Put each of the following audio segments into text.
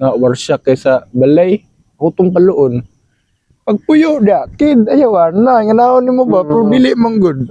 nga warsya kaysa balay utong paluon. Pagpuyo da kid ayawan na nga naon nimo ba pero dili man good.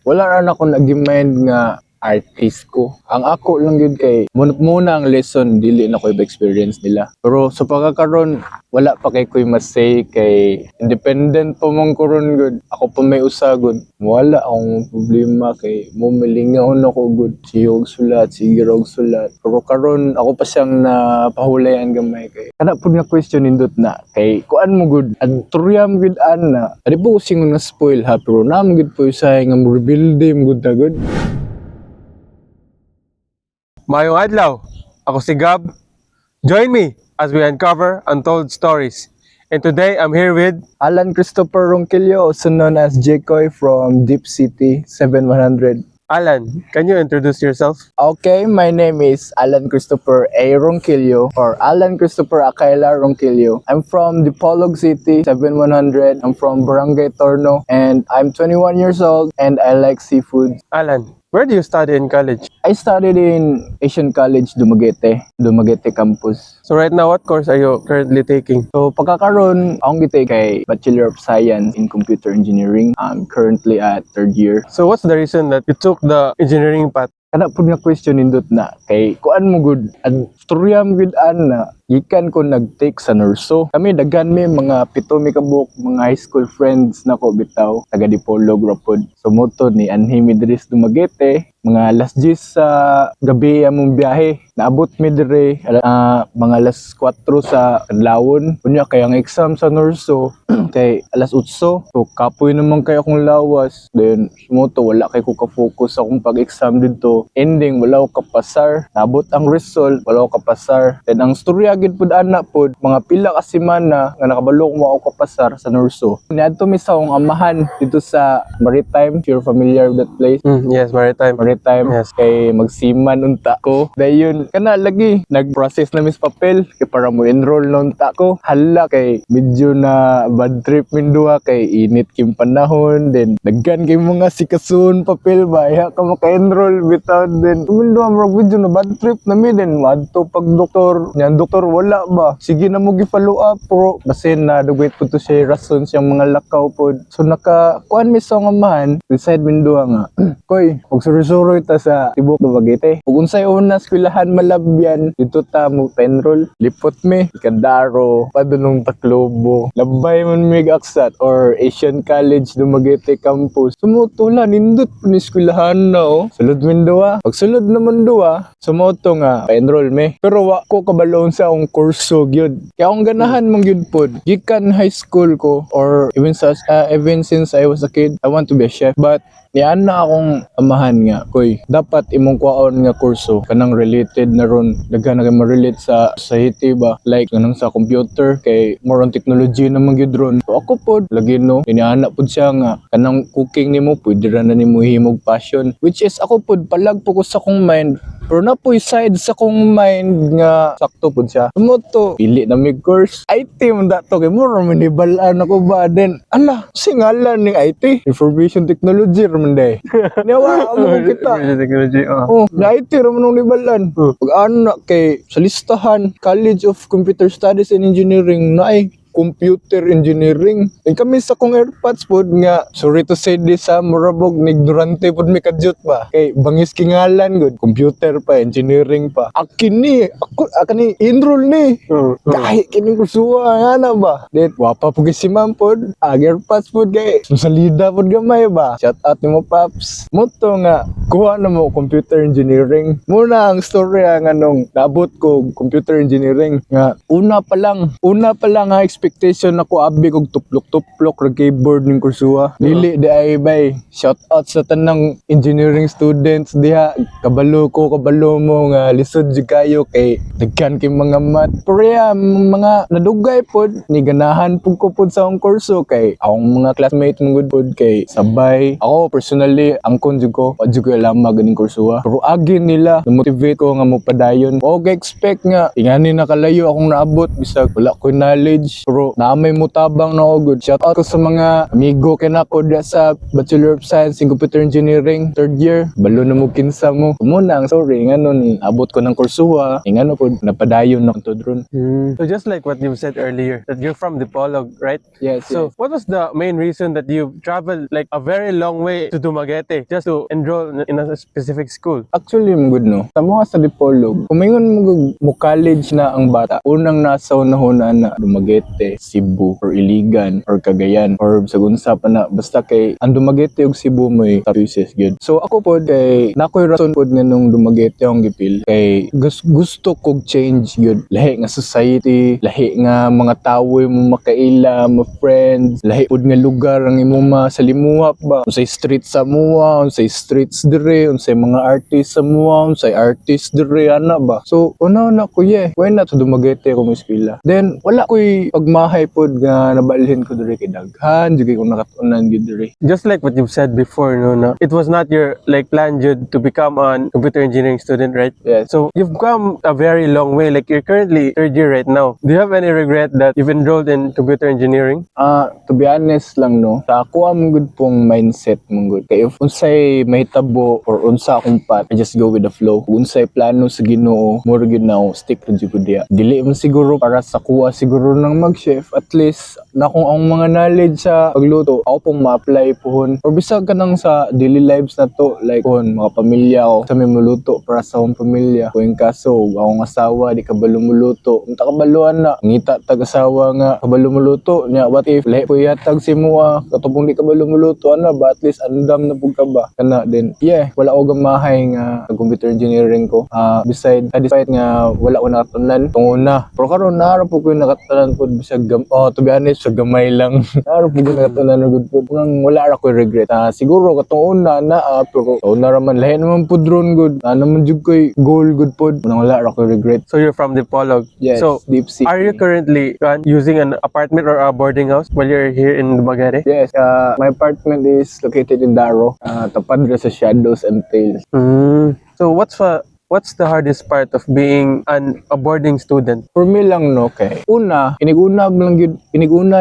Wala ra na ako nag-mind nga artist ko. Ang ako lang yun kay muna ang lesson dili na ko experience nila. Pero sa pagkakaroon wala pa kay ko'y masay kay independent pa mong kuron good. Ako pa may usa good. Wala akong problema kay mo malingaw na ko good. Siyog sulat, sige og sulat. Pero karon ako pa siyang napahulayan gamay kay. Kana pud nga question nindot na kay kuan mo good. Adturyam good ana. Adi po singon nga spoil ha pero nam good po sa nga rebuild them good na good. Mayong adlaw, ako si Gab. Join me as we uncover untold stories. And today, I'm here with Alan Christopher Ronquillo, also known as Jekoy from Deep City 7100. Alan. Can you introduce yourself? Okay, my name is Alan Christopher A. Ronquillo or Alan Christopher Akayla Ronquillo. I'm from Dipolog City 7100. I'm from Barangay Torno and I'm 21 years old and I like seafood. Alan, where do you study in college? I studied in Asian College, Dumaguete campus. So right now, what course are you currently taking? So pagkakaroon, akong gitay kay Bachelor of Science in Computer Engineering. I'm currently at 3rd year. So what's the reason that you took the engineering path? Kana pud nga question nindot na kay kuan mo good ad turyam good ana gikan ko nag-take sa nurso. Kami daghan mi mga 7 mi kabuk mga high school friends nako bitaw taga Dipolog ra pod. Sumoto ni anhi mi diri sa Dumaguete mga alas 10 sa gabi among biyahe. Naabot mi diri mga alas 4 sa adlawon. Unya kay ang exam sa nurso kay alas 8. So kapoy naman kay akong lawas. Then sumoto wala kay ko ka-focus akong pag-exam dito. Ending wala ko kapasar. Naabot ang result wala ko kapasar. Then ang storya gid pud ana pod mga pila ka semana nga nakabalo ko mao kapasar sa nurso. Niadto mi sa akong amahan dito sa Maritime. If you're familiar with that place. Yes, maritime. Maritime. Yes. Kay magsiman unta ko. Dayon kana lagi nag-process na mis papel kay para mo enroll na unta ko. Hala kay medyo na bad trip min duha kay init kim panahon then daghan kay mga sikasun papel ba ya ka maka-enroll bitaw then min duha murag medyo na bad trip na mi then wadto pag doktor nyan doktor wala ba sige na mo gi-follow up pero basin na dugay pud to siya rason siyang mga lakaw pod. So naka kuan mi sa ngamahan decide min duha nga koy og suroy ta sa tibok Dumaguete. Ug unsay una eskwelahan malabyan dito ta mo enroll lipot mi Ikadaro padulong Taclobo labay man mi aksat or Asian College Dumaguete campus. Sumutulan nindot ni eskwelahan na sulod min duha. Pag sulod naman duha sumoto nga pa-enroll mi pero wa ko kabalon sa akong kurso gyud. Kaya akong ganahan mong gyud pod gikan high school ko or even since I was a kid I want to be a chef but niyan na akong amahan nga koy dapat imong kuhaon nga kurso kanang related na ron daghan na kay ma-relate sa society ba like kanang sa computer kay more on technology naman gyud ron. So ako pod lagi no iniana pod siya nga kanang cooking nimo pwede ra na nimo himog passion which is ako pod palag po ko sa akong mind pero na po side sa kong mind nga sakto po siya. Sumoto, pili na may course. IT man dato kay mo manibalaan ako ba then ala singalan ning IT information technology raman day. Niwa mo kita. Technology. Na IT raman nung nibalaan. Pag ano kay sa listahan College of Computer Studies and Engineering na ay computer engineering. And kami sa kong airpods pod nga sorry to say this murabog ignorante pod mi kadyot ba. Kay bangis kingalan good computer pa engineering pa. Akin ni ako akani enroll ni. Dahil kini kursuha ana ba. Then wapa pug si ma'am pod airpods pod kay salida pod gamay ba. Shout out nimo paps. Moto nga kuha na mo computer engineering. Muna ang storya nga nung naabot ko computer engineering nga una pa lang nga expectation nako abig og tuplok-tuplok ra keyboard ning kursuha. Dili di ay bay. Shout out sa tanang engineering students diha. Kabalo mo nga lisod jud kayo kay daghan kay mga math. Pero mga nadugay pod ni ganahan pud ko pod sa akong kurso kay akong mga classmate mong good pod kay sabay. Ako personally angkon jud ko wa jud ko alam ganing kursuha. Pero agin nila na-motivate ko nga mo padayon. Og expect nga ingani nakalayo akong naabot bisag wala ko knowledge. Pero Pero naamay mutabang na ako good. Shout out ko sa mga amigo kinako da sa Bachelor of Science in Computer Engineering 3rd year. Balo na mo kinsa mo. Kumunang sorry ngano ni abot ko ng kursuha. Ngano po napadayon na to drone. So just like what you said earlier, that you're from Dipolog, right? Yes. So what was the main reason that you traveled like a very long way to Dumaguete just to enroll in a specific school? Actually, mo good no. Sa mga sa Dipolog, kumingon mo college na ang bata. Unang nasa unahuna na Dumaguete, Cebu, or Iligan, or Cagayan, or sa gunsa pa na. Basta kay ang Dumaguete ug Cebu mo services good. So ako po kay nakoy rason po nga nung Dumaguete akong gipil kay gusto kog change good. Lahi nga society, lahi nga mga tawo mo makaila, mga friends, lahi pod nga lugar ang imo masalimuha ba. Unsay street sa mua, unsay streets dire, unsay mga artist sa mua, unsay artist dire ana ba. So una ko why not to Dumaguete ako eskwela. Then wala ko'y pagmahay pod nga nabalhin ko dire kay daghan, jud ko nakatunan gid dire. Just like what you've said before, no, it was not your like plan, Jude, to become a computer engineering student, right? Yes. So you've come a very long way. Like you're currently 3rd year right now. Do you have any regret that you've enrolled in computer engineering? To be honest lang no, sa ako ang good pong mindset mong good. Kay if unsay mahitabo or unsa akong path, I just go with the flow. Kung unsay plano sa Ginoo, more good na stick to jud dia. Dili man siguro para sa kuha siguro ng mag-chef, at least na kung ang mga knowledge sa pagluto, ako pong ma-apply pohon. Or bisag ka nang sa daily lives na to, like pohon, mga pamilya ko, sa may muluto para sa akong pamilya. Kung kaso, akong asawa, di kabalo muluto. Kung takabaluan na, ngita tag-asawa nga, kabalo muluto. Nya, what if, lahi po yatag si mua, katupong di kabalo muluto, ano ba, at least andam na po ka ba? Kana din, wala ko gamahay nga sa computer engineering ko. Despite nga wala ko nakatunan, tunguna. Pero karon naharap po ko yung nakatunan po, bisag to be honest, sa gamay lang. Naharap po ko nakatunan na good po. Kung wala ra ko regret. Siguro katong una pero una raman lahi naman po drone good. Naman jud ko'y goal good po. Nang wala ra ko regret. So you're from Dipolog. Yes, So Deep Sea. are you currently using an apartment or a boarding house while you're here in Dumaguete? Yes, my apartment is located in Daro. Tapad ra sa Shadows and Trails. So what's the hardest part of being a boarding student? For me lang no kay una iniguna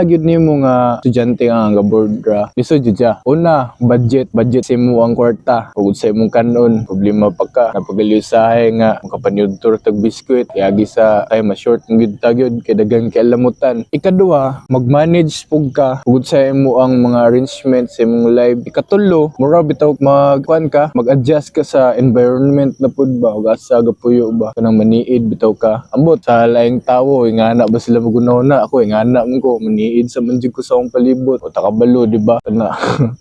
gyud nimo nga estudyante nga board ra. Lisod jud siya. Una, budget sa imo ang kwarta. Ug sa imong kanon, problema pa ka napagaliusahay nga makapanyud tur tag biskwit, yagi sa time short gyud tagyod kay daghang kialamutan. Ikaduha, mag-manage pug ka ug sa imo ang mga arrangements sa imong life. Ikatulo, mura bitaw mag-adjust ka sa environment na pud ba ug asa gapuyo ba kanang maniid bitaw ka ambot sa laing tawo ingana ba sila magunahon na ako ingana man ko maniid sa manjud ko sa akong palibot o takabalo di ba kana.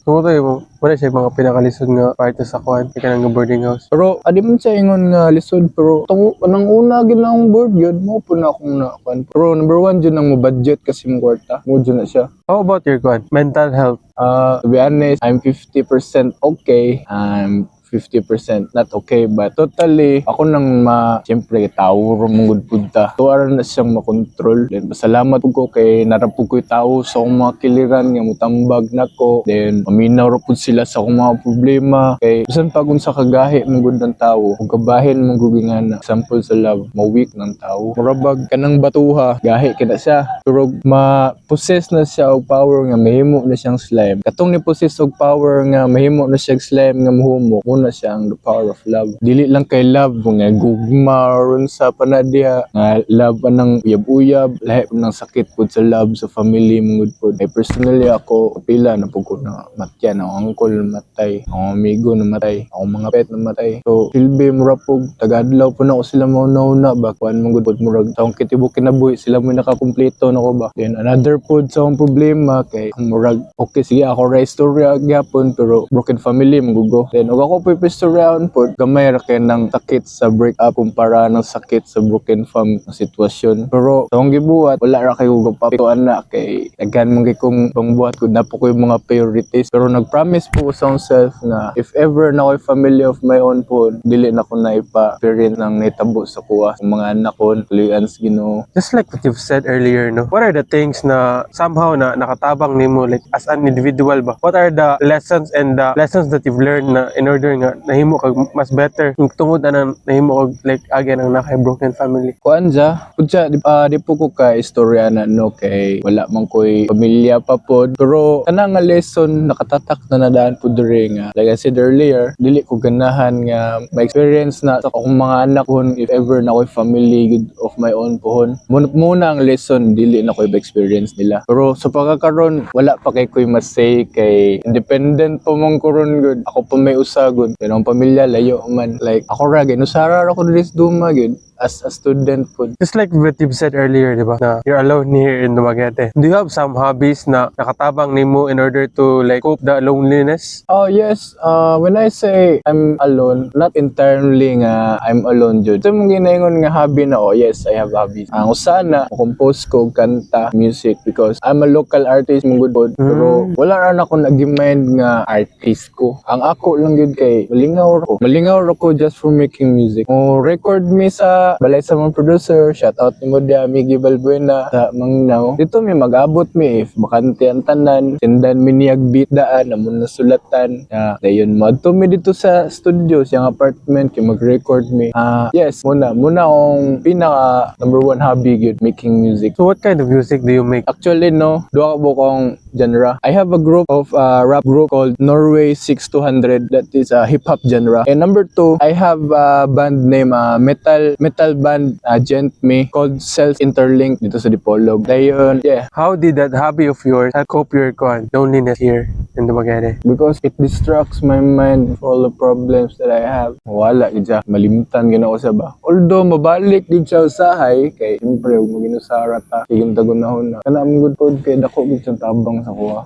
Kung wala siya mga pinakalisod nga parte sa kwan kanang boarding house. Pero adi man siya ingon nga lisod pero nang una gid na akong board yun mo po na akong nakwan. Pero number 1 jud nang mo budget kasi mo kwarta mo jud na siya. How about your kwan mental health? To be honest, I'm 50% okay. I'm 50% not okay, but totally ako nang siyempre tao rumungod punta tuwara na siyang makontrol. Then pasalamat ko kay narapog ko tao sa akong mga kiliran nga mutambag nako, then maminaw ra pud sila sa akong mga problema kay bisan pag unsa kagahi mungod ng tao ug kabahin mungod nga example sa love ma-weak ng tao murabag kanang batuha gahi kina siya pero ma-possess na siya og power nga mahimo na siyang slime. Katong ni possess og power nga mahimo na siya slime nga muhumok na siya ang the power of love. Dili lang kay love nga gugma or sa panadya nga love anang uyab-uyab lahi ng sakit pud sa love sa family mungod pud. Personally ako pila na pud ko na matyan ang uncle matay, ang amigo na matay, ang mga pet na matay. So silbi mura pug tagadlaw po na ako sila mauna ba kuan mungod pud murag taong kitibok kinabuhi sila mo nakakumpleto nako ba. Then another pud sa akong problema kay murag okay sige ako ra istorya gyapon pero broken family munggo. Then ug ako purpose around po, gamay ra kay ng sakit sa breakup kumpara ng sakit sa broken fam sitwasyon. Pero sa akong gibuhat, wala ra kayo gapapituan na kay daghan man kay kong pangbuhat ko na po ko yung mga priorities. Pero nag-promise po sa self na if ever na ko'y family of my own po, dili na ko na ipa-parent ng naitabo sa kuha sa mga anak ko, tuloyan sa Ginoo. Just like what you've said earlier, no? no? What are the things na somehow na nakatabang nimo like as an individual ba? What are the lessons and the lessons that you've learned na in order nga nahimo kag mas better yung tungod na nahimo kag like again ang nakay broken family? Kuan ja, pudya di po ko ka istorya na no kay wala man ko'y pamilya pa pod, pero kana nga lesson nakatatak na nadaan po diri nga like I said earlier, dili ko ganahan nga ma-experience na sa akong mga anak kon if ever na ko'y family good of my own pohon. Muna ang lesson dili na ko'y experience nila. Pero sa pagkakaron wala pa kay ko'y mas say kay independent pa man karon good. Ako pa may usa good. Pero ang pamilya layo man like ako ra ginusara ako diri sa Duma good as a student po. Just like what you've said earlier, di ba? Na you're alone here in Dumaguete. Do you have some hobbies na nakatabang nimo in order to like cope the loneliness? Oh yes, when I say I'm alone, not entirely nga I'm alone jud. Ito mong ginaingon nga hobby na, oh yes, I have hobbies. Ang usana, compose ko, kanta, music because I'm a local artist mong good pod. Pero wala ra na ako nag-mind nga artist ko. Ang ako lang yun kay malingaw ako. Malingaw ako just for making music. Mo record me sa balay sa mga producer, shout out ni Modia, Miggy Balbuena sa Mangnaw. Dito may mag-abot mi if bakante ang tanan, sindan mi niyag beat daan, namon na sulatan. Dayon mo. Adto mi dito sa studio, siyang apartment, kay mag-record mi. Yes, muna akong pinaka number one hobby yun, making music. So what kind of music do you make? Actually, no, duha ka po kong genre. I have a group of rap group called Norway 6200 that is a hip-hop genre. And number two, I have a band name, metal band, Gent Me, called Self Interlink dito sa Dipolog. Dayon, yeah. How did that hobby of yours help cope your loneliness here in Dumaguete? Because it distracts my mind for all the problems that I have. Wala, gidya. Malimutan gina ko sa ba. Although, mabalik gid siya usahay, kay siyempre, huwag maginusara ta. Higintagunahon na. Kana ang good pod kay dako gid siyang tabang sa kuha.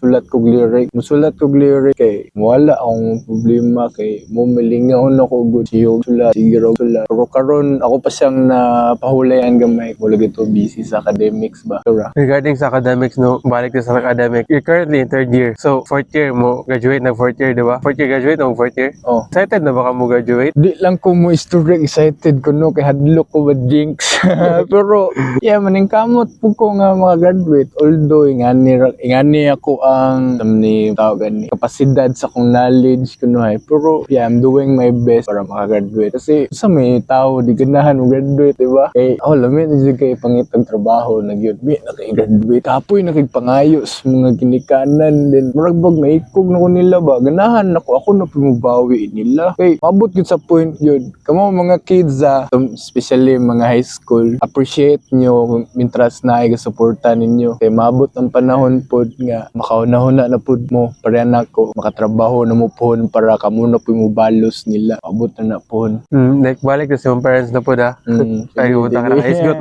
Musulat kog lyric kay wala akong problema kay mo milingaw na ko good. Siyog sulat, sigiro sulat. Pero karon ako pa siyang napahulayan gamay. Wala gito busy sa academics ba. Sura. Regarding sa academics, no, balik na sa academic, you're currently in third year. So, fourth year mo, graduate ng fourth year, di ba? Fourth year graduate ng fourth year? Oh. Excited na ba ka mo graduate? Di lang ko mo istorya excited ko no kay hadlok ko ba jinx. Pero yeah maning kamot po ko nga mga graduate although ingani ako ang ni tawag ni kapasidad sa akong knowledge kuno hay. Pero yeah I'm doing my best para makagraduate kasi sa may tao di ganahan mo graduate di ba? Kay lamin di kay pangitag trabaho nagyud mi na kay graduate kapoy na kay pangayos mga ginikanan din muragbag maikog na ko nila ba ganahan ako na pimubawi nila kay mabot gyud sa point yun kamo mga kids especially mga high school appreciate nyo mintras na ay suporta ninyo kay mabot ang panahon pod nga makauna-una na pod mo para nako makatrabaho na mo pohon para kamo na po mo balos nila mabot na pohon Like balik na sa mga parents na pod ay buta ka na hisgot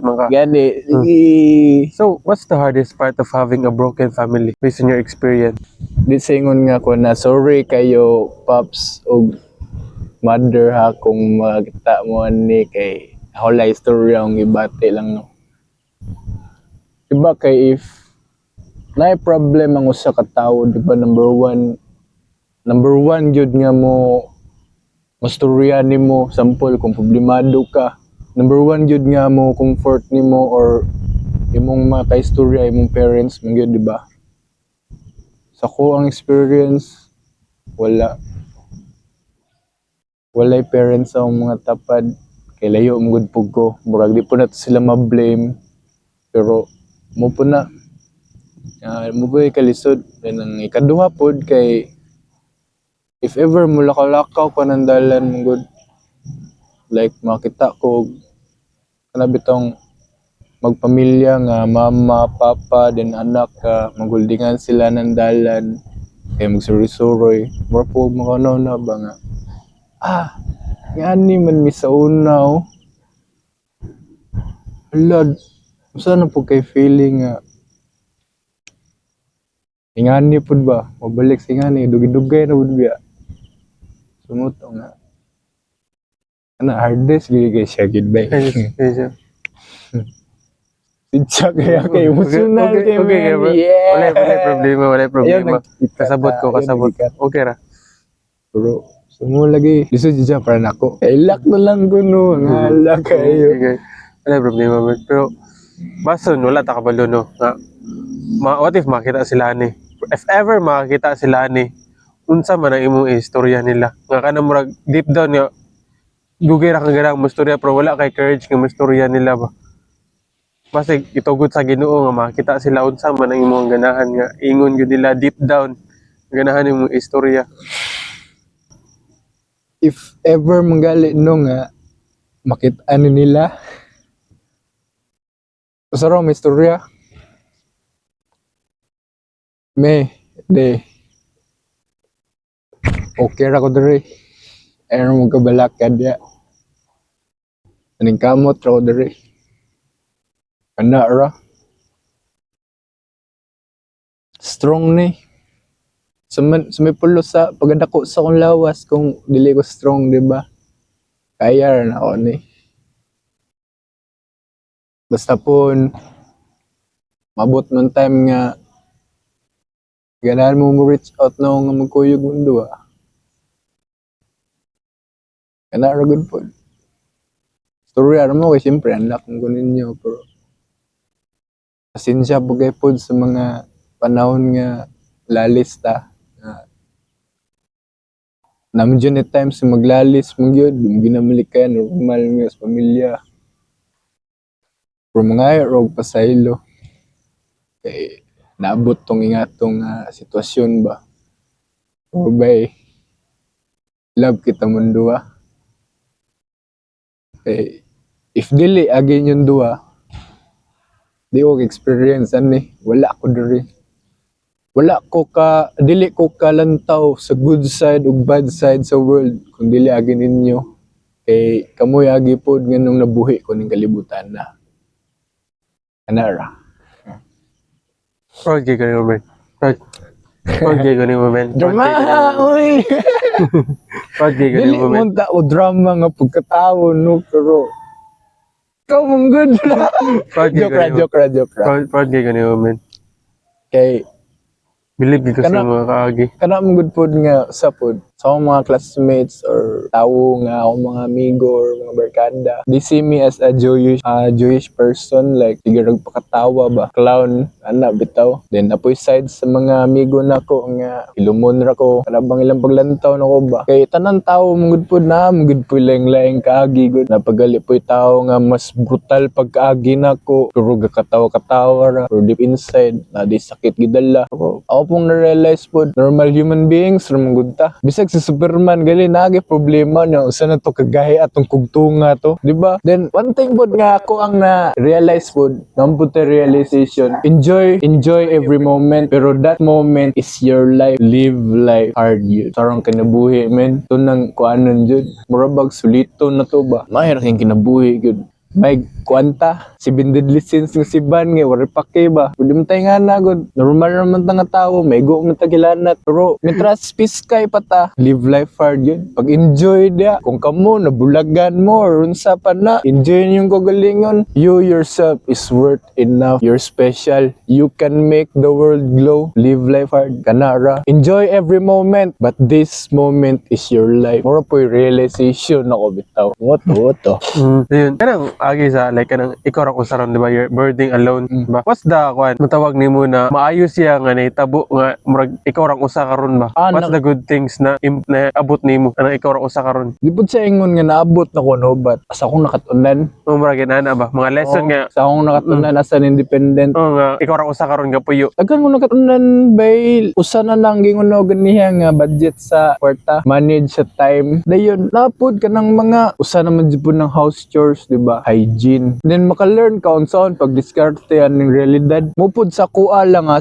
man ka gani So what's the hardest part of having a broken family based on your experience? di singon nga ko na sorry kayo pops o mother ha kung makita mo ni kay wala istorya ang ibate lang no. Diba kay if na problem ang usa ka tawo diba number one gyud nga mo mastorya nimo sample kung problemado ka number one gyud nga mo comfort nimo or imong mga kaistorya imong parents man gyud diba. Sa ko ang experience walay parents sa mga tapad kay layo mo gud pug ko murag di po na sila ma-blame pero mo po na mo po kalisod then ang ikaduha pod kay if ever mo lakaw ka ng dalan mo gud like makita ko kana bitong magpamilya nga mama papa then anak maguldingan sila ng dalan kay magsuri-suroy mura po makanaw na ba nga ngani man mi sa una Lord, saan po kay feeling nga ingani po ba? Mabalik sa ingani, dugay-dugay na po biya. Sumuto nga. Hardest gigay siya, gidbay. Sidya kaya kay emotional kay man. Yeah! Wala problema. Kasabot ko. Okay ra. Pero, lagi. Lisod siya para nako. Ilak na lang ko no. Ngala kayo. Okay. Wala problema. Pero, Bason, wala ta kabalo no. Nga, what if makita sila ni? If ever makita sila ni, unsa man ang imong istorya nila. Nga ka na murag deep down nga, dugay ra kang ganang mustorya pero wala kay courage nga mustorya nila ba. Basig itugot sa Ginoo nga makita sila unsa man ang imong ganahan nga ingon gyud nila deep down ganahan imong istorya. If ever manggali no nga makita ni nila usara may istorya me de okay ra ko diri ano mo kabalakad ya aning kamot ra ko diri ana ra strong ni sumay pulo sa pagdako sa akong lawas kung dili ko strong, di ba? Kaya ra na ako ni. Basta pon mabot man time nga ganahan mo reach out no nga magkuyog mundo kana ra good po. Story ara mo kay siyempre unlock mo ninyo pero pasensya po kay pod sa mga panahon nga lalis ta. Naman dyan at times maglalis mong yun, ginamalik kaya normal nga sa pamilya. Pero mga rog pasaylo. Kaya naabot tong ingatong sitwasyon ba. O ba love kita mong dua. Kaya if dili agin yung dua, di ko experience ani, wala ko diri. Wala ko dili ko kalantaw sa good side ug bad side sa world kung dili agi ninyo kay kamoy agi pod nganong nabuhi ko ning kalibutan na anara Okay ka ni moment. Okay ka ni moment. drama oy Okay ka ni dili moment. mo ta o drama nga pagkatawo no pero ikaw mong good joke ra Okay ka ni moment. kay Believe ko sa mga kaagi. kana mo good pod nga sa pod sa akong mga classmates or tawo nga akong mga amigo or mga barkada they see me as a joyous person like sige pakatawa ba clown ana bitaw then apoy side sa mga amigo nako nga ilumon ra ko kanabang ilang paglantaw nako ba kay tanan tawo mo good pod na mo good pod laing kaagi good napagali poy tawo nga mas brutal pagkaagi nako pero gakatawa-katawa ra pero deep inside na di sakit gidala ako pong na-realize po, normal human beings, ramang good ta. Bisag si Superman, gali, nagi problema niya, usa na to kagahi atong kugtunga to, di ba? Then, one thing po nga ako ang na-realize po, namputi realization, enjoy every moment, pero that moment is your life, live life hard yun. Sarang kinabuhi, men. Ito nang kuanan yun. Murabag, sulito na to ba? Mahirap yung kinabuhi yun. May kwanta, si Bindidli Sins nga si Ban nga, wari pa kay ba? Pwede mo tayo nga na, good. Normal naman ta nga tao, may go mo tagilanat. Pero, mitras piskay pa ta. Live life hard yun. Pag-enjoy dia. Kung kamo, nabulagan mo, or unsa pa na, enjoy yung kagalingon. You yourself is worth enough. You're special. You can make the world glow. Live life hard. Kanara. Enjoy every moment. But this moment is your life. Mura po yung realization ako bitaw. What to? Ayun. Kanang agi sa like kanang ikaw ra usaron di ba you're birding alone ba what's the kwan matawag nimo na maayo siya nga nahitabo nga murag ikaw ra usa karon ba what's the good things na abot nimo kanang ikaw ra usa karon di pud sa ingon nga naabot na ko no but asa akong nakatunan murag inana ba mga lesson nga sa akong nakatunan as an independent nga ikaw ra usa karon nga puyo agkan ko nakatunan bay usa na lang gingon no ganiha nga budget sa kwarta manage sa time dayon napud kanang mga usa naman jud pud ng house chores di ba hygiene. Then maka-learn ka unsaon pag-diskartehan ning realidad. Mupod sa kuha lang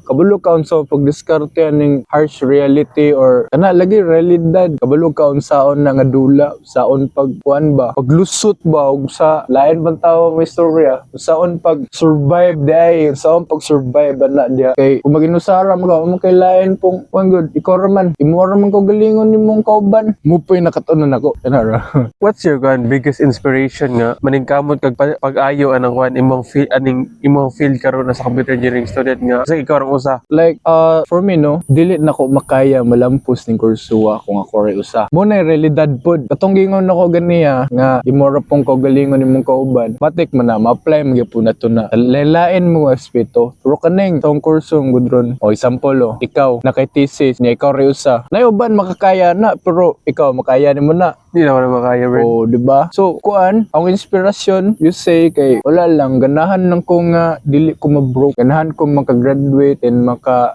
Kabalo ka unsaon pag-diskartehan ning harsh reality or kana lagi realidad. Kabalo ka unsaon na nga dula, saon pagkuan ba, paglusot ba ug sa lain man tawo may istorya. Saon pag-survive day, saon pag-survive ana dia. Kay kung maginusara mo kay lain pong kuan good. Ikaw ra man, imo ra man ko galingon nimong kauban. Mupoy nakatunan ako. Kana ra. What's your biggest inspiration nga nga maningkamot kag pag-ayo anang kwan imong field karon sa computer engineering student nga sa ikaw ang usa. Like, for me, no, dili na ko makaya malampos ning kursuwa kung ako rin usa. Muna realidad pod. Katong gingon ako ganiya nga imora pong kaugalingon nimong kauban. Matik man na, ma-apply magyapon na to na. Lelain mo aspeto. Pero kaning tong kursong gudron. O example, ikaw nakay thesis niya ikaw rin usa. Nayuban makakaya na pero ikaw makaya nimo na. Di na wala makaya, bro. Oh, di ba? So, kuan, ang inspirasyon, you say kay wala lang ganahan lang ko nga dili ko ma-broke. Ganahan ko maka-graduate and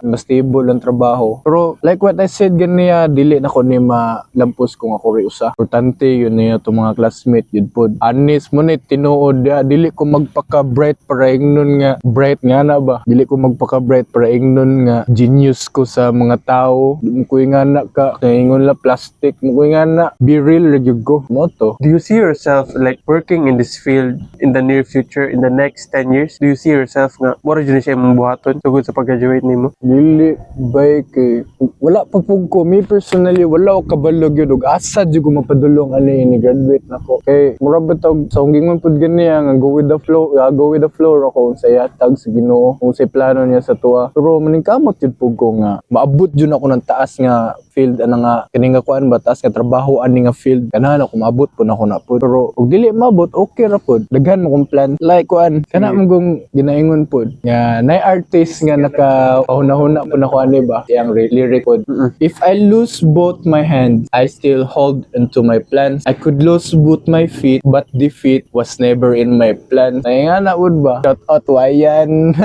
ma-stable ang trabaho. Pero like what I said ganiya, dili na ko ni malampos kung ako rin usa. Importante yun niya itong mga classmate yun pod. Anis mo ni tinuod ya, dili ko magpaka-bright para ingnon nga bright nga na ba? Dili ko magpaka-bright para ingnon nga genius ko sa mga tao. Di mo ko nga na ka ingon la plastic mo ko nga na be real gyud ko mo to. Do you see yourself like working in this field in the near future, in the next 10 years? Do you see yourself nga mo ra jud siya imong buhaton tungod sa pag-graduate nimo? Dili bay kay wala pa pug ko me personally wala ko kabalo gyud og asa jud ko mapadulong ani ni graduate nako kay mura ba tawag sa gingon pud ganiya nga go with the flow ako sa yatag sa Ginoo kung sa plano niya sa tuwa pero maningkamot jud pug ko nga maabot jud ako ng taas nga field ana nga kini nga kuan ba taas nga trabaho ani nga field ganahan ako maabot po na ko na po pero ug dili maabot okay ra pod daghan mo kong plan like kuan kana mo gong ginaingon pod nga nay artist nga naka huna po na ko ani ba yang lyric pod if I lose both my hands I still hold onto my plans I could lose both my feet but defeat was never in my plan ay nga na pod ba shout out wayan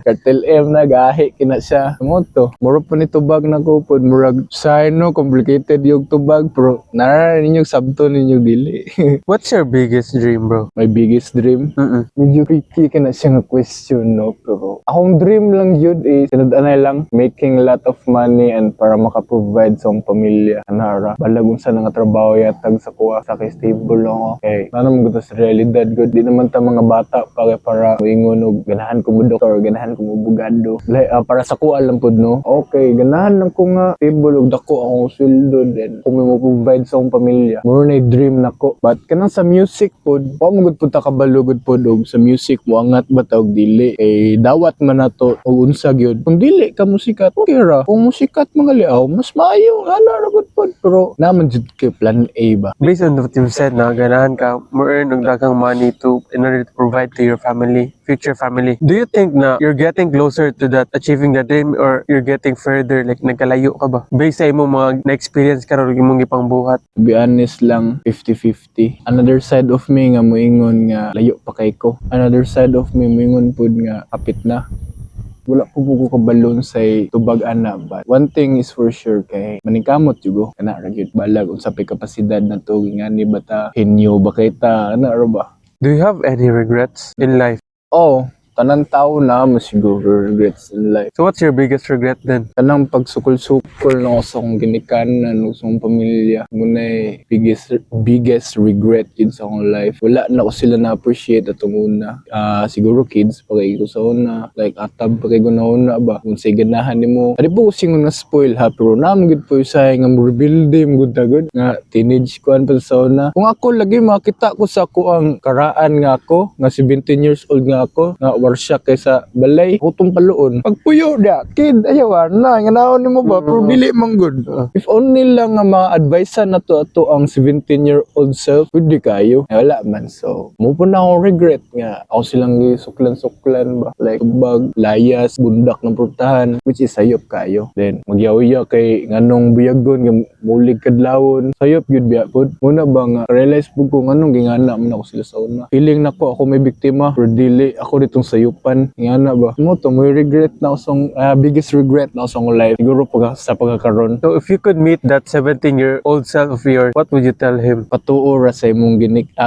Cartel M na gahi kina siya mo to mura po ni tubag na ko pod murag sa no complicated yung tubag pero nara ninyo sabto ninyo dili. What's your biggest dream, bro? My biggest dream? Medyo tricky ka na siya nga question, no? Pero akong dream lang yun is, sinad-anay lang, making a lot of money and para makaprovide sa akong pamilya. Anara, balagong sa nga trabaho yatag sa kuha, sa kay stable lang ako. Okay, naman ko sa realidad, good. Di naman ta mga bata para ingon og ganahan ko mo doktor, ganahan ko mo bugado. Like, para sa kuha lang po, no? Okay, ganahan lang ko nga stable og dako akong sweldo then kung may mo-provide sa akong pamilya. Muro na dream nako. But kanang sa music pod, pa mo gud punta ka balugod pod og sa music mo angat ba ta og dili eh dawat man nato og unsa gyud. Kung dili ka musikat, okay ra. Kung musikat mga liaw, mas maayo ana ra gud pod pero naman jud kay plan A ba. Based on what you've said na ganahan ka mo earn og daghang money in order to provide to your family, future family. Do you think na you're getting closer to that achieving the dream or you're getting further like nagkalayo ka ba? Based sa imong mga na-experience karon imong gipang buhat. To be honest lang, 50-50. Another side of me nga moingon nga layo pa kay ko. Another side of me moingon pud nga kapit na. Wala po ko kabalon sa tubag ana but one thing is for sure kay maningkamot jugo kana ra gyud balag unsa pay kapasidad nato ngani bata henyo ba kay ta ana ra ba. Do you have any regrets in life? Oh, tanan tao na mo siguro regrets in life. So what's your biggest regret then? Kanang pagsukol-sukol na ako sa akong ginikanan o sa akong pamilya. Muna biggest regret yun sa akong life. Wala na ko sila na-appreciate atong una. Siguro kids, pagay ko sa una. Like atab, pagay ko na una ba? Kung sa ganahan ni mo. Adi po ko singon nga spoil ha, pero naman gud po yung sayang nga rebuilding good na good. Nga teenage ko pa sa una. Kung ako lagi makita ko sa ako ang karaan nga ako, nga 17 years old nga ako, nga warsya kaysa balay utong paluon pagpuyo dia kid ayaw na nga naon nimo ba pero dili man good if only lang nga ma-advise na to ato ang 17-year-old self pwede kayo wala man so mo po na akong regret nga ako silang gisuklan ba like bag layas bundak ng purtahan which is sayop kayo then magyaw-yaw kay nganong buyagon nga mulig kadlawon sayop gyud biya pod muna ba nga realize pud ko nganong gingana man ako sila sa una feeling nako ako may biktima pero dili ako ditong sayupan nga na ba mo to may regret na usong biggest regret na usong life siguro sa pagkakaroon. So if you could meet that 17-year-old self of yours, what would you tell him? Patuora sa imong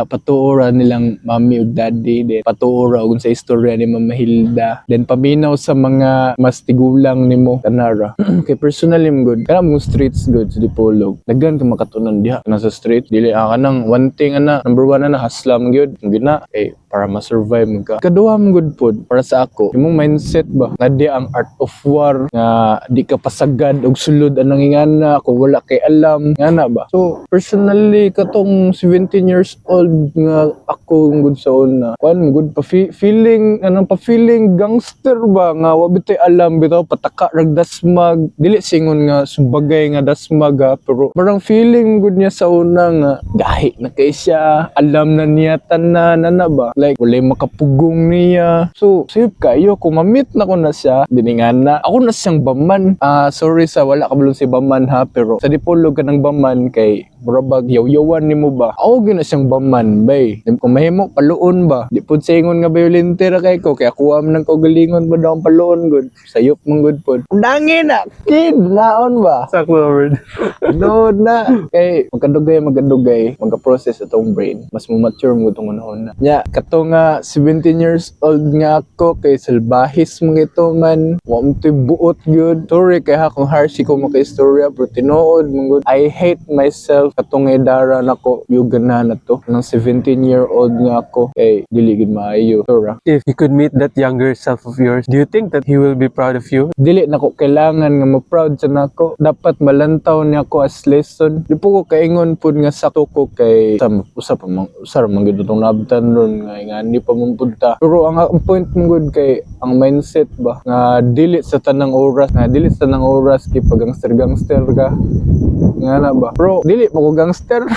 patuora nilang mami ug daddy then patuora ug sa istorya ni Mama Hilda then paminaw sa mga mas tigulang nimo kanara kay personally mo good kana mo streets good sa Dipolog daghan ka makatunan diha kana sa street dili kanang one thing ana number one ana haslam gyud gina kay para ma-survive mo ka. Kaduha mo good pod para sa ako. Imong mindset ba nga di ang art of war nga di ka pasagad og sulod anang ingana kung wala kay alam ngana ba. So personally katong 17 years old nga ako good sa una. Kuan good pa feeling anong pa feeling gangster ba nga wa bitay alam bitaw pataka rag dasmag dili singon nga subagay nga dasmag pero parang feeling good niya sa una nga gahi na kay siya alam na niya tanan na ba like walay makapugong niya so safe kayo kung mamit na ko na siya diningan na ako na siyang baman sorry sa wala kabalong si baman ha pero sa dipolog ka ng baman kay murabag yaw-yawan nimo ba ako gina siyang baman bay kung mahimo paluon ba di pud singon nga violentera kay ko kaya kuha man ng kaugalingon ba daw ang paluon good sayop mong good pod dangin na kid naon ba Sakto word. Nood na. Kay, magkadugay, magka-process itong brain. Mas mature mo itong unahon na. Yeah, kato nga, 17 years old nga ako, kay salbahis mga ito man. Wamto'y buot good. Sorry, kay ha, kung harsh ko maka-istorya, pero tinood mga good. I hate myself. Katong edara na ko, yugan na to. Nang 17-year-old nga ako, kay, diligid maayo. Sorry. If you could meet that younger self of yours, do you think that he will be proud of you? Dili na ko kailangan nga ma-proud sa nako. Dapat malantaw niya ako as lesson. Di po ko kaingon pud nga sakto ko kay usap man gid tong nabtan ron nga ni pa man punta. Pero ang point mo gud kay ang mindset ba nga dili sa tanang oras kay pag gangster ka. Nga na ba? Bro, dili pa ko gangster.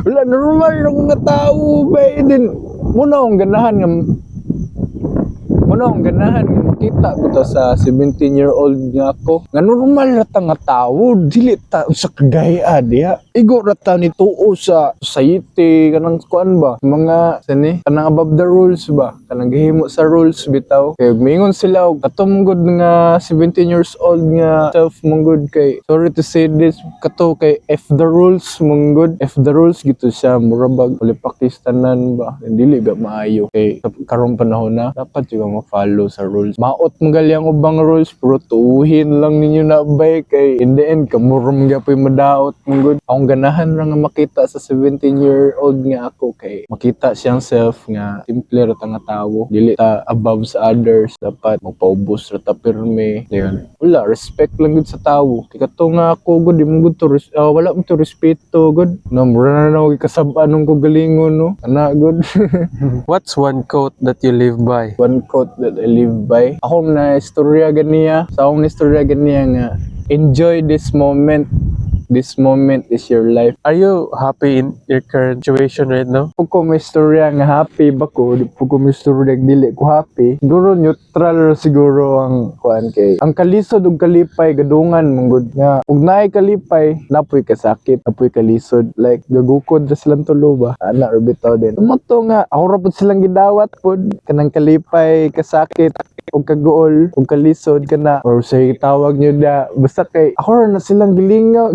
Wala normal na ko nga tao ba din. Muna akong ganahan nga makita ko sa 17-year-old nga ako. Nga normal rata nga tao, dili ta sa kagaya diha. Igo rata ni tuo sa society kanang kuan ba? Mga kanang above the rules ba? Kanang gihimo sa rules bitaw. Kay mingon sila og katumgod nga 17 years old nga self monggod kay sorry to say this kato kay F the rules monggod. F the rules gito siya murabag Pakistanan ba? Dili ba maayo kay karong panahon na dapat yung follow sa rules. Maot mo galyang ubang rules pero tuuhin lang ninyo na bay kay in the end kamurom gapoy madaot mong akong ganahan ra nga makita sa 17-year-old nga ako kay makita siyang self nga simple ra nga tawo dili ta above sa others dapat magpaubos ra ta pirme dayon wala respect lang gud sa tawo kay kato nga ako gud di mo gud to wala mo to respeto gud no mura na kasab-an nung ko galingon no ana gud. What's one quote that you live by? One quote that I live by. Akong na istorya ganiya. Sa akong na istorya ganiya nga, enjoy this moment. This moment is your life. Are you happy in your current situation right now? Pag ko may istorya nga happy ba ko, pag ko may istorya nga dili ko happy, siguro neutral siguro ang kuan kay. Ang kalisod ug kalipay gadungan mong nga. Ug naay kalipay, napoy kasakit, napoy kalisod. Like gagukod ra silang tulo ba? Ana or bitaw din. Tumato nga, ako ra pud silang gidawat pud kanang kalipay, kasakit, ug kaguol, ug kalisod kana or say tawag niyo da basta kay ako ra na silang gilingaw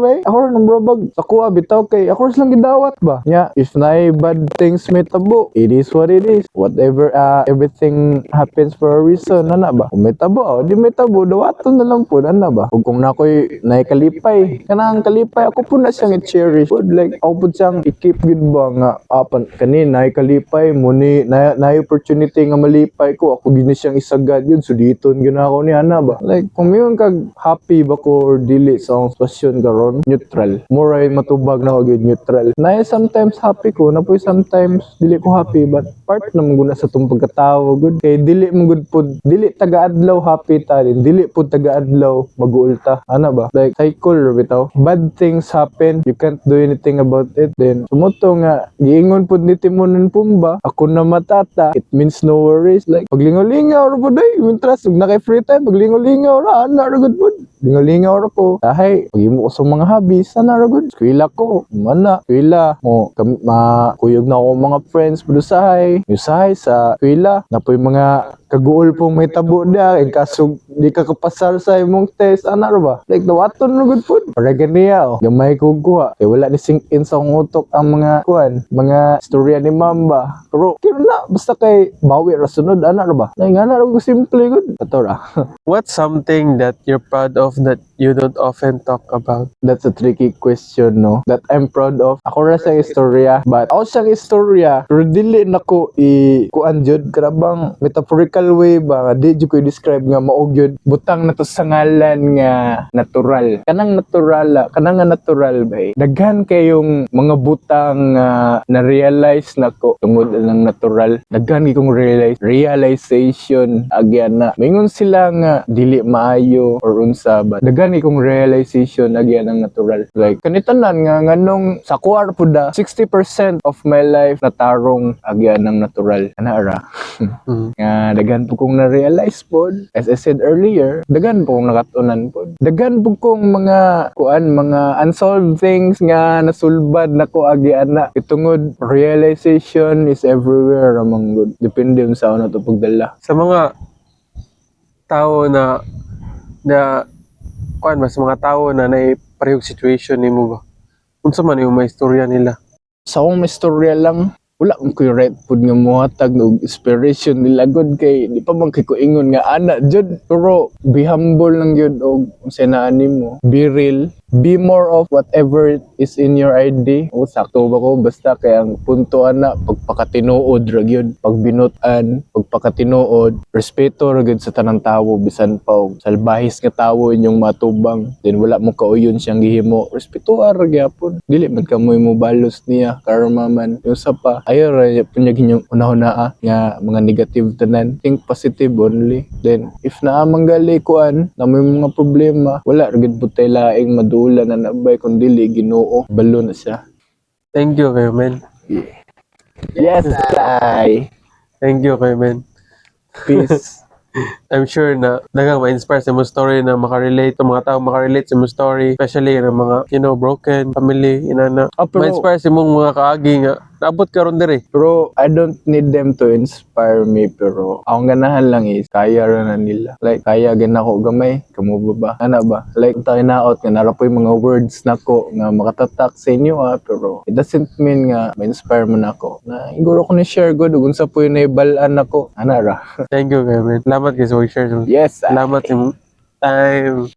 bay ako ra nang brobag sa kuha bitaw kay ako ra silang gidawat ba nya if naay bad things may tabo it is what it is whatever everything happens for a reason ana ba kung may tabo di may tabo dawaton na lang pud ana ba ug kung nakoy naay kalipay kanang kalipay ako pud na siyang i-cherish pud like ako pud siyang i-keep gud ba nga apan kanina naay kalipay muni naay opportunity nga malipay ko ako gini siyang isagad yun suditon gyud ako ni ana ba like kung mayon kag happy ba ko or dili sa akong sitwasyon karon neutral moray matubag na ko gyud neutral na sometimes happy ko na poy sometimes dili ko happy but part na guna sa tong pagkatao gud kay dili mo gud pud dili taga-adlaw happy ta din dili pud taga-adlaw mag-uul ta ana ba like cycle bitaw bad things happen you can't do anything about it then sumuto nga giingon pud ni Timon and Pumba ako na matata it means no worries like paglingaw-lingaw ra pud ay mintras ug na kay free time paglingaw-lingaw ra ana ra gud pud lingaw-lingaw ra ko dahay pagimo ko sa mga hobbies ana ra gud eskwela ko mana eskwela mo makuyog na ako mga friends pud usahay sa eskwela napoy mga kaguol pong may tabo da kay kaso di ka kapasar sa imong test ana ra ba like dawaton ra gud pud para ganiya gamay ko kuha kay wala ni sink in sa akong utok ang mga kuan mga istorya ni Mamba pero kino na basta kay bawi ra sunod ana ra ba like ana ra gud simple gud ato ra. What's something that you're proud of that you don't often talk about? That's a tricky question, no? That I'm proud of. Ako ra sa istorya, but ako siyang istorya, pero dili nako kuan jud karabang metaphorical way ba, di jud ko describe nga maog jud. Butang na to sa ngalan nga natural. Kanang natural, kanang nga natural ba? Daghan kayong mga butang na-realize nako tungod ng natural. Daghan kayong realization agyan na. Mingon sila nga dili maayo or unsa ba. Daghan kayong realization agyan ng natural. Like kanitanan nga nganong sa kuwar pud 60% of my life natarong agyan ng natural. Ana ra. Nga daghan po kong na-realize pod. As I said earlier, daghan po kong nakatunan pod. Daghan po kong mga mga unsolved things nga nasulbad nako agyan na. Itungod realization is everywhere among good. Depende sa ano to pagdala. Sa mga tao na kuan ba, sa mga tao na parehong situation nimo ba? Unsa man yung may istorya nila? Sa akong istorya lang, wala mo ko'y right pud nga muhatag og inspiration nila god kay di pa man kay ko ingon nga ana jud, pero be humble lang jud og unsay naan nimo, be real, be more of whatever is in your ID. O sakto ba ko basta kay ang punto ana pagpakatinuod ra gyud, pagbinutan, pagpakatinuod, respeto ra gyud sa tanang tawo bisan pa og salbahis nga tawo inyong matubang, then wala mo kauyon siyang gihimo, respeto ra gyapon, dili man ka mo balos niya karma man. Yung sa pa ayo ra punya ginyong una-una nga mga negative tanan, think positive only. Then if naa manggali kuan na may mga problema, wala ra gyud putay laing madula na nabay kun dili Ginoo, balo na siya. Thank you kayo, men. Yes, I. Thank you kayo, men. Peace. I'm sure na daghang ma-inspire sa imong story na makarelate, ang mga tao makarelate sa imong story, especially ng mga, broken family, inana. Pero Ma-inspire sa imong mga kaagi nga naabot karon diri. Pero I don't need them to inspire me, pero akong ganahan lang is kaya ra na nila. Like kaya gina ko gamay, kamo ba? Ana ba? Like tayo naot nga narapoy mga words nako nga makatatak sa inyo pero it doesn't mean nga ma-inspire man ako. Na iguro ko ni share good ug unsa po yung naibalaan nako. Ana ra. Thank you kayo, men. Salamat kayo sa share. Yes. Salamat sa imong time.